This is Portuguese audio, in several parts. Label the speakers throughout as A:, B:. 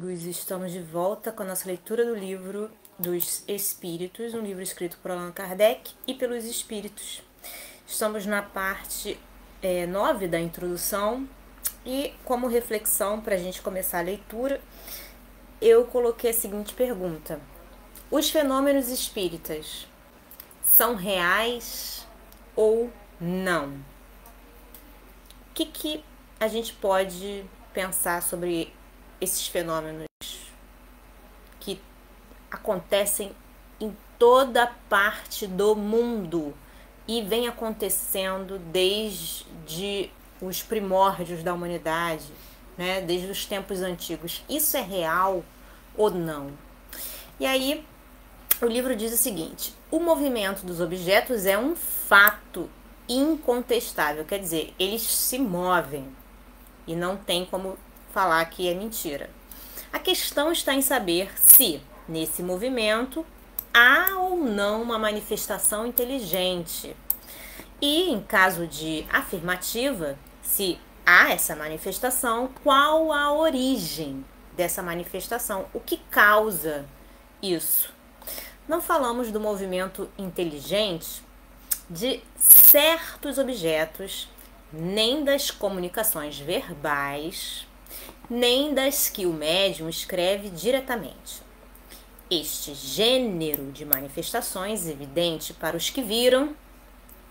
A: Estamos de volta com a nossa leitura do livro dos Espíritos, um livro escrito por Allan Kardec e pelos Espíritos. Estamos na parte 9 da introdução e, como reflexão para a gente começar a leitura, eu coloquei a seguinte pergunta: os fenômenos espíritas são reais ou não? O que a gente pode pensar sobre esses fenômenos que acontecem em toda parte do mundo e vem acontecendo desde os primórdios da humanidade, né? Desde os tempos antigos? Isso é real ou não? E aí o livro diz o seguinte: o movimento dos objetos é um fato incontestável, quer dizer, eles se movem e não tem como falar que é mentira. A questão está em saber se, nesse movimento, há ou não uma manifestação inteligente. E, em caso de afirmativa, se há essa manifestação, qual a origem dessa manifestação? O que causa isso? Não falamos do movimento inteligente de certos objetos, nem das comunicações verbais, nem das que o médium escreve diretamente. Este gênero de manifestações, evidente para os que viram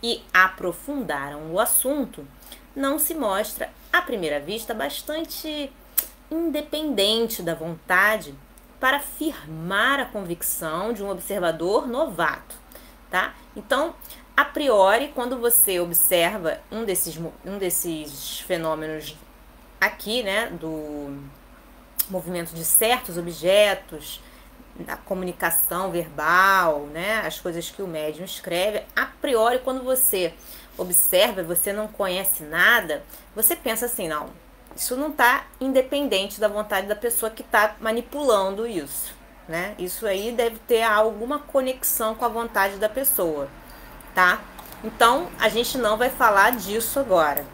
A: e aprofundaram o assunto, não se mostra, à primeira vista, bastante independente da vontade para firmar a convicção de um observador novato, tá? Então, a priori, quando você observa um desses fenômenos aqui, né, do movimento de certos objetos, a comunicação verbal, né, as coisas que o médium escreve, a priori, quando você observa, você não conhece nada, você pensa assim, não, isso não está independente da vontade da pessoa que está manipulando isso, né? Isso aí deve ter alguma conexão com a vontade da pessoa, tá? Então, a gente não vai falar disso agora.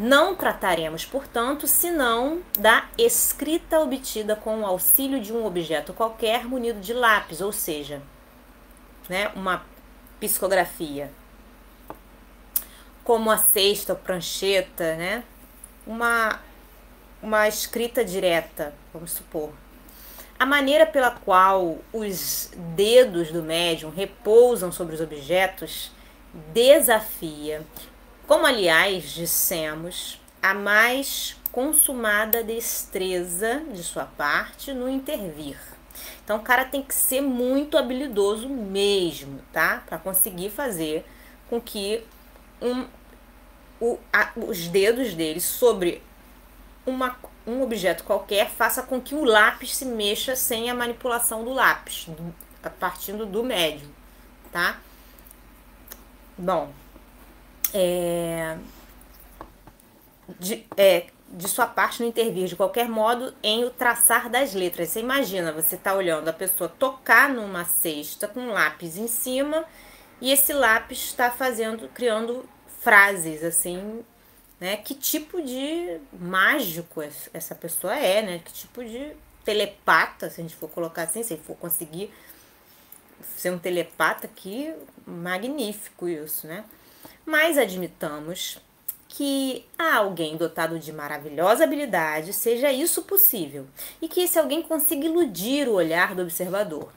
A: Não trataremos, portanto, senão da escrita obtida com o auxílio de um objeto qualquer munido de lápis, ou seja, né, uma psicografia, como a cesta ou prancheta, né, uma escrita direta, vamos supor. A maneira pela qual os dedos do médium repousam sobre os objetos desafia, como aliás dissemos, a mais consumada destreza de sua parte no intervir. Então o cara tem que ser muito habilidoso mesmo, tá? Para conseguir fazer com que os dedos dele sobre um objeto qualquer faça com que o lápis se mexa sem a manipulação do lápis, partindo do médium, tá? Bom, de sua parte no intervir de qualquer modo em o traçar das letras. Você imagina, você tá olhando a pessoa tocar numa cesta com um lápis em cima e esse lápis está criando frases assim, né? Que tipo de mágico essa pessoa é, né? Que tipo de telepata, se a gente for colocar assim, se ele for conseguir ser um telepata, que magnífico isso, né? Mas admitamos que a alguém dotado de maravilhosa habilidade seja isso possível e que esse alguém consiga iludir o olhar do observador.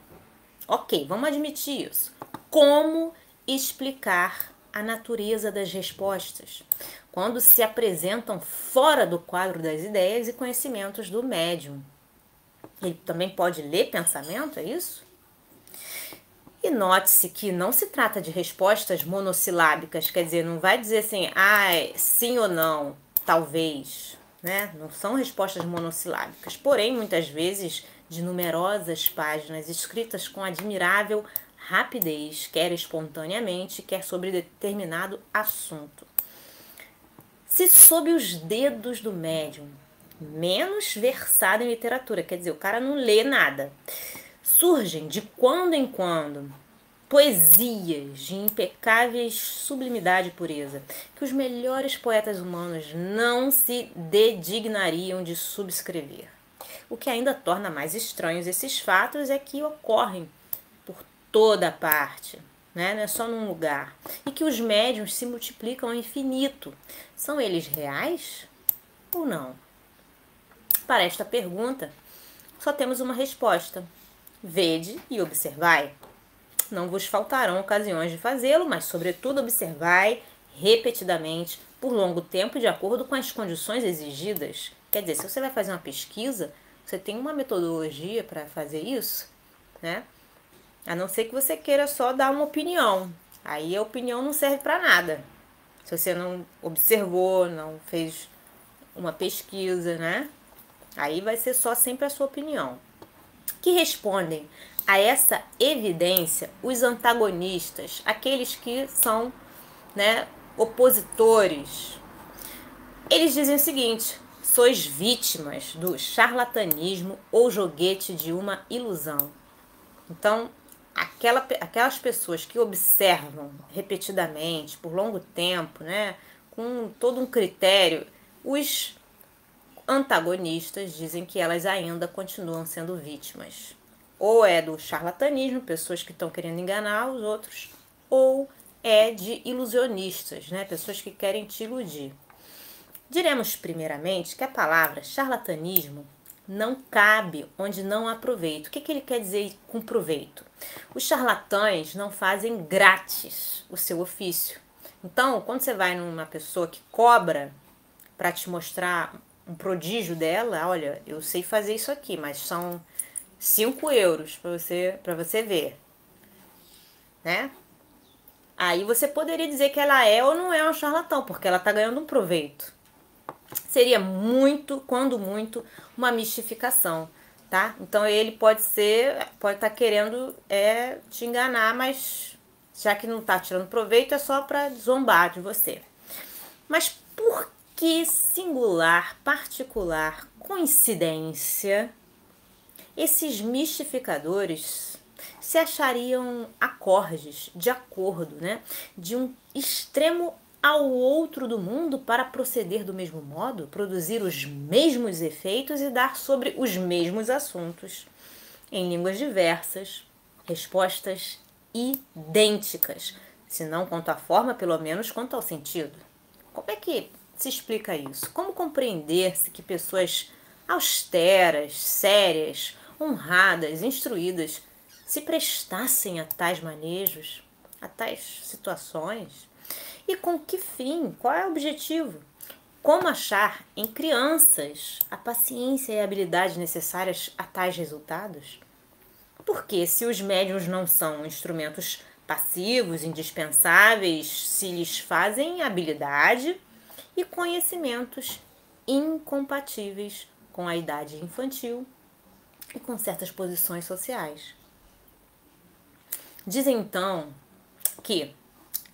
A: Ok, vamos admitir isso. Como explicar a natureza das respostas quando se apresentam fora do quadro das ideias e conhecimentos do médium? Ele também pode ler pensamento, é isso? E note-se que não se trata de respostas monossilábicas, quer dizer, não vai dizer assim, sim ou não, talvez, né? Não são respostas monossilábicas, porém, muitas vezes, de numerosas páginas escritas com admirável rapidez, quer espontaneamente, quer sobre determinado assunto. Se sob os dedos do médium, menos versado em literatura, quer dizer, o cara não lê nada, surgem de quando em quando poesias de impecáveis sublimidade e pureza, que os melhores poetas humanos não se dedignariam de subscrever. O que ainda torna mais estranhos esses fatos é que ocorrem por toda parte, né? Não é só num lugar. E que os médiuns se multiplicam ao infinito. São eles reais ou não? Para esta pergunta, só temos uma resposta. Vede e observai. Não vos faltarão ocasiões de fazê-lo, mas, sobretudo, observai repetidamente, por longo tempo, de acordo com as condições exigidas. Quer dizer, se você vai fazer uma pesquisa, você tem uma metodologia para fazer isso, né? A não ser que você queira só dar uma opinião. Aí a opinião não serve para nada. Se você não observou, não fez uma pesquisa, né? Aí vai ser só sempre a sua opinião. Que respondem a essa evidência os antagonistas, aqueles que são, né, opositores. Eles dizem o seguinte: sois vítimas do charlatanismo ou joguete de uma ilusão. Então, aquelas pessoas que observam repetidamente, por longo tempo, né, com todo um critério, os antagonistas dizem que elas ainda continuam sendo vítimas. Ou é do charlatanismo, pessoas que estão querendo enganar os outros, ou é de ilusionistas, né, pessoas que querem te iludir. Diremos primeiramente que a palavra charlatanismo não cabe onde não há proveito. O que ele quer dizer com proveito? Os charlatães não fazem grátis o seu ofício. Então, quando você vai numa pessoa que cobra para te mostrar um prodígio dela, olha, eu sei fazer isso aqui, mas são 5 euros para você ver, né? Aí você poderia dizer que ela é ou não é um charlatão, porque ela está ganhando um proveito. Seria muito, quando muito, uma mistificação, tá? Então ele pode estar querendo te enganar, mas já que não está tirando proveito, é só para zombar de você. Mas por que singular, particular, coincidência, esses mistificadores se achariam acordes, de acordo, né, de um extremo ao outro do mundo para proceder do mesmo modo, produzir os mesmos efeitos e dar sobre os mesmos assuntos, em línguas diversas, respostas idênticas, se não quanto à forma, pelo menos quanto ao sentido. Como é que se explica isso? Como compreender-se que pessoas austeras, sérias, honradas, instruídas, se prestassem a tais manejos, a tais situações? E com que fim? Qual é o objetivo? Como achar em crianças a paciência e a habilidade necessárias a tais resultados? Porque se os médiuns não são instrumentos passivos, indispensáveis, se lhes fazem habilidade e conhecimentos incompatíveis com a idade infantil e com certas posições sociais. Dizem então que,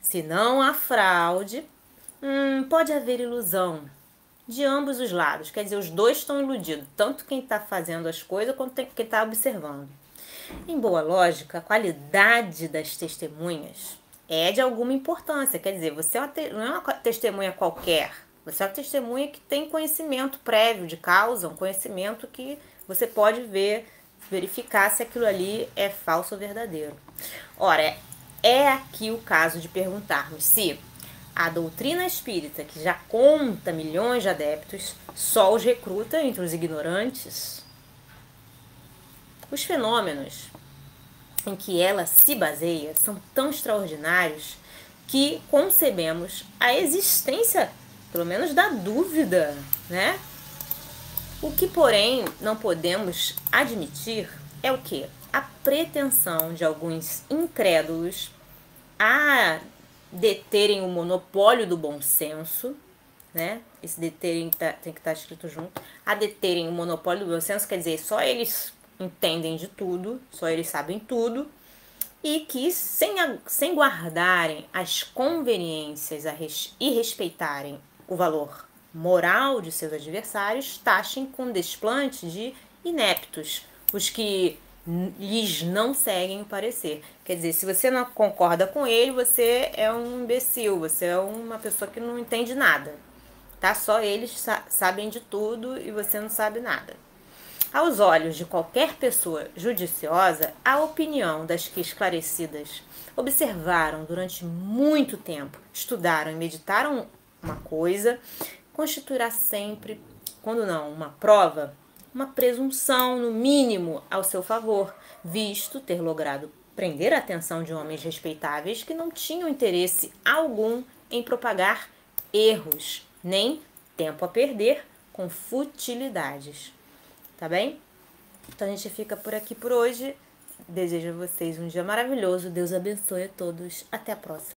A: se não há fraude, pode haver ilusão de ambos os lados. Quer dizer, os dois estão iludidos, tanto quem está fazendo as coisas quanto quem está observando. Em boa lógica, a qualidade das testemunhas é de alguma importância. Quer dizer, você não é uma testemunha qualquer. Você é uma testemunha que tem conhecimento prévio de causa, um conhecimento que você pode verificar se aquilo ali é falso ou verdadeiro. Ora, é aqui o caso de perguntarmos se a doutrina espírita, que já conta milhões de adeptos, só os recruta entre os ignorantes. Os fenômenos em que ela se baseia são tão extraordinários que concebemos a existência, pelo menos, da dúvida, né? O que, porém, não podemos admitir é o quê? A pretensão de alguns incrédulos a deterem o monopólio do bom senso, né? Esse deterem tem que estar escrito junto. A deterem o monopólio do bom senso quer dizer só eles entendem de tudo, só eles sabem tudo, e que sem guardarem as conveniências e respeitarem o valor moral de seus adversários, taxem com desplante de ineptos os que lhes não seguem o parecer. Quer dizer, se você não concorda com ele, você é um imbecil, você é uma pessoa que não entende nada, tá? Só eles sabem de tudo e você não sabe nada. Aos olhos de qualquer pessoa judiciosa, a opinião das que esclarecidas observaram durante muito tempo, estudaram e meditaram uma coisa, constituirá sempre, quando não uma prova, uma presunção, no mínimo, ao seu favor, visto ter logrado prender a atenção de homens respeitáveis que não tinham interesse algum em propagar erros, nem tempo a perder com futilidades. Tá bem? Então a gente fica por aqui por hoje. Desejo a vocês um dia maravilhoso. Deus abençoe a todos. Até a próxima.